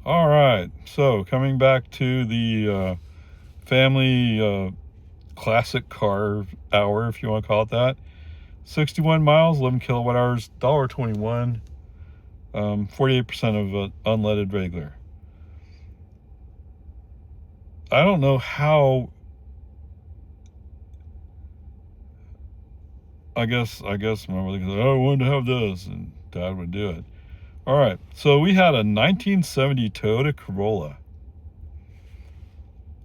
All right, so coming back to the family classic car hour, if you want to call it that. 61 miles, 11 kilowatt hours, $1.21, 48% of unleaded regular. I don't know how. I guess my mother goes, "Oh, I wanted to have this," and Dad would do it. All right, so we had a 1970 Toyota Corolla,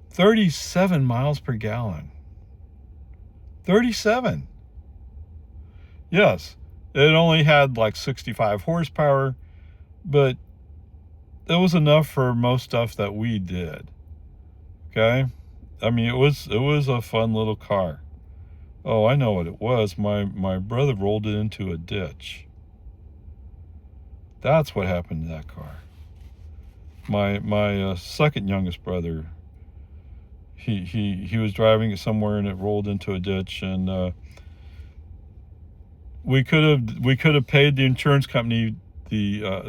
37 miles per gallon. 37. Yes, it only had like 65 horsepower, but it was enough for most stuff that we did. Okay, I mean it was a fun little car. Oh, I know what it was. My brother rolled it into a ditch. That's what happened to that car. My second youngest brother, he was driving it somewhere and it rolled into a ditch, and we could have paid the insurance company there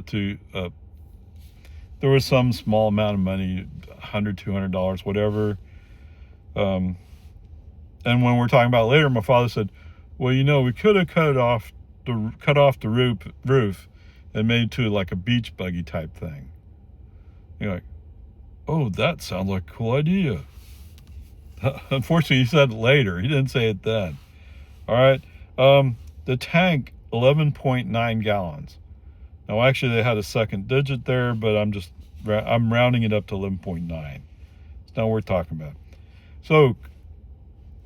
was some small amount of money, $100, $200, whatever. And when we're talking about it later, my father said, "Well, we could have cut off the roof and made it to like a beach buggy type thing." You're like, "Oh, that sounds like a cool idea." Unfortunately, he said it later. He didn't say it then. All right. The tank, 11.9 gallons. Now, actually, they had a second digit there, but I'm rounding it up to 11.9. It's not worth talking about. So,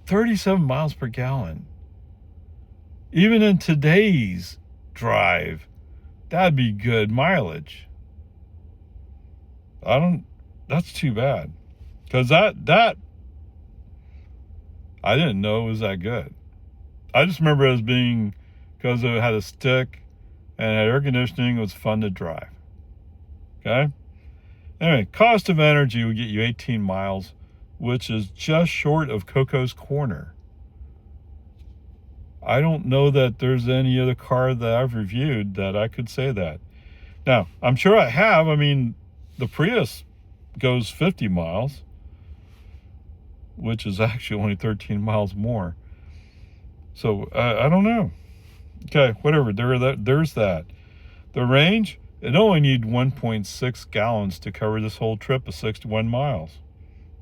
37 miles per gallon. Even in today's drive, that'd be good mileage. That's too bad. Because that I didn't know it was that good. I just remember it as being, because it had a stick and had air conditioning, it was fun to drive. Okay? Anyway, cost of energy would get you 18 miles, which is just short of Coco's Corner. I don't know that there's any other car that I've reviewed that I could say that. Now, I'm sure I have. I mean, the Prius goes 50 miles, which is actually only 13 miles more. So, I don't know. Okay, whatever. There's that. The range, it only needs 1.6 gallons to cover this whole trip of 61 miles.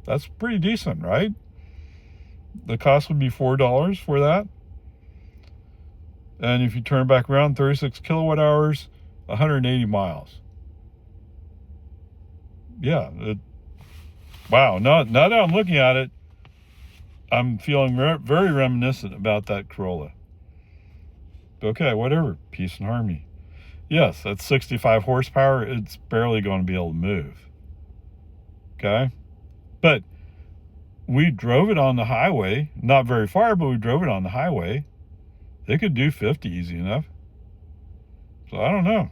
That's pretty decent, right? The cost would be $4 for that. And if you turn back around, 36 kilowatt hours, 180 miles. Yeah. Wow. Now that I'm looking at it, I'm feeling very reminiscent about that Corolla. Okay, whatever. Peace and harmony. Yes, that's 65 horsepower. It's barely going to be able to move. Okay? But we drove it on the highway. Not very far, but we drove it on the highway. It could do 50 easy enough. So I don't know.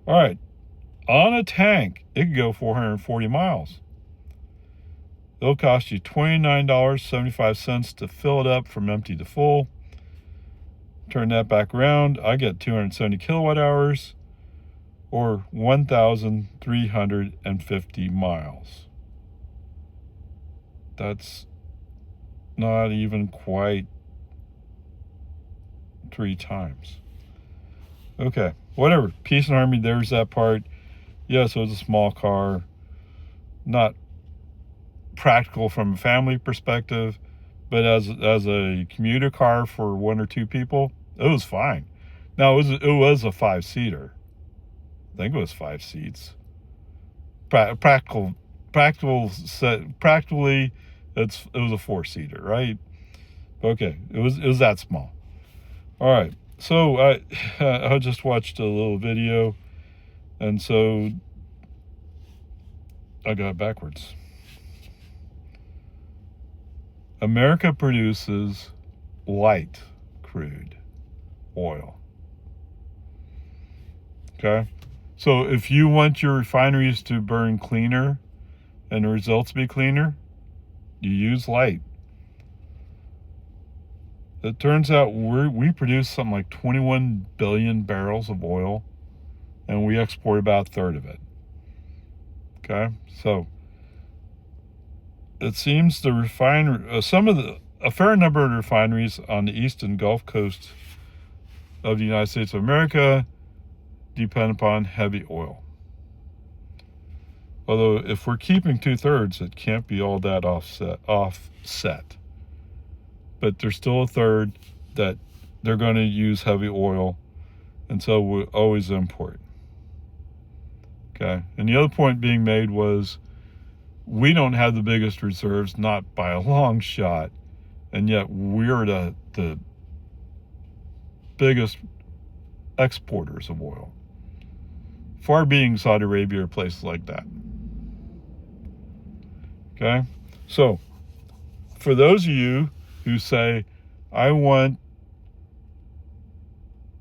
All right. On a tank, it could go 440 miles. It'll cost you $29.75 to fill it up from empty to full. Turn that back around. I get 270 kilowatt hours, or 1,350 miles. That's not even quite 3 times. Okay, whatever. Peace and harmony, there's that part. Yes, it was a small car. Not practical from a family perspective, but as a commuter car for 1 or 2 people, it was fine. Now, it was a 5-seater. I think it was 5 seats. Practically, it was a 4-seater, right? Okay, it was that small. All right, so I just watched a little video, and so I got it backwards. America produces light crude oil. Okay? So if you want your refineries to burn cleaner and the results be cleaner, you use light. It turns out we produce something like 21 billion barrels of oil, and we export about a third of it. Okay, so it seems the a fair number of refineries on the east and Gulf Coast of the United States of America depend upon heavy oil. Although if we're keeping 2/3, it can't be all that offset. But there's still a third that they're going to use heavy oil, and so we'll always import. Okay, and the other point being made was we don't have the biggest reserves, not by a long shot, and yet we're the biggest exporters of oil, far being Saudi Arabia or places like that. Okay, so for those of you who say, I want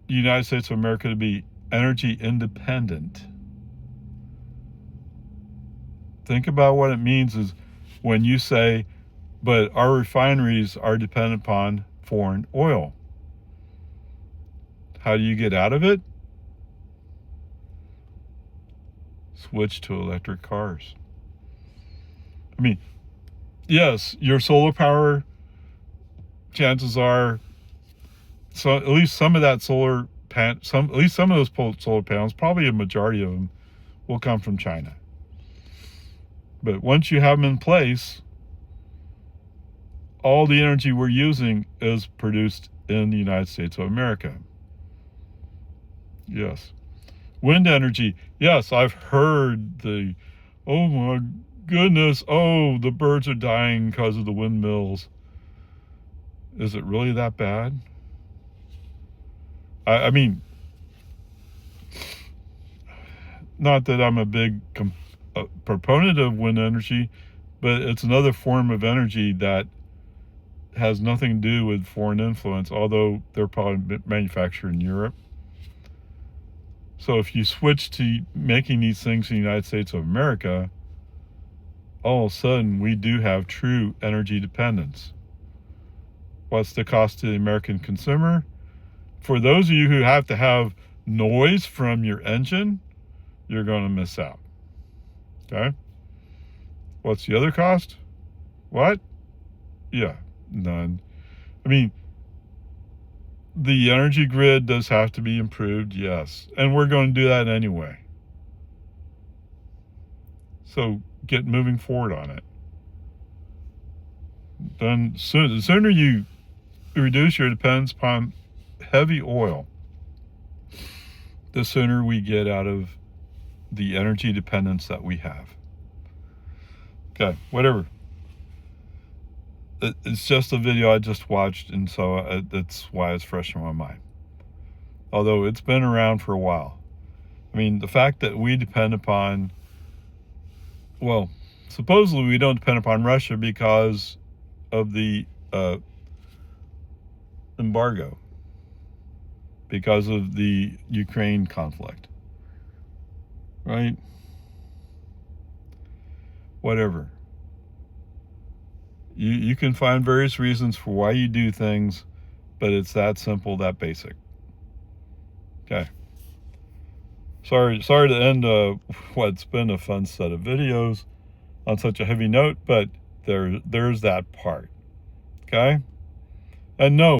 the United States of America to be energy independent, think about what it means is when you say, but our refineries are dependent upon foreign oil. How do you get out of it? Switch to electric cars. I mean, yes, your solar power, chances are, so at least some of that at least some of those solar panels, probably a majority of them, will come from China. But once you have them in place, all the energy we're using is produced in the United States of America. Yes. Wind energy. Yes, I've heard oh my goodness, oh, the birds are dying because of the windmills. Is it really that bad? I mean, not that I'm a big proponent of wind energy, but it's another form of energy that has nothing to do with foreign influence, although they're probably manufactured in Europe. So if you switch to making these things in the United States of America, all of a sudden we do have true energy dependence. What's the cost to the American consumer? For those of you who have to have noise from your engine, you're going to miss out. Okay? What's the other cost? What? Yeah, none. I mean, the energy grid does have to be improved, yes. And we're going to do that anyway. So get moving forward on it. Then the sooner you reduce your dependence upon heavy oil, the sooner we get out of the energy dependence that we have. Okay, whatever. It's just a video I just watched, and so that's why it's fresh in my mind. Although it's been around for a while. I mean, the fact that we depend upon, well, supposedly we don't depend upon Russia because of the embargo, because of the Ukraine conflict, right? Whatever. You can find various reasons for why you do things, but it's that simple, that basic. Okay. Sorry to end what's been a fun set of videos on such a heavy note, but there's that part. Okay? And no,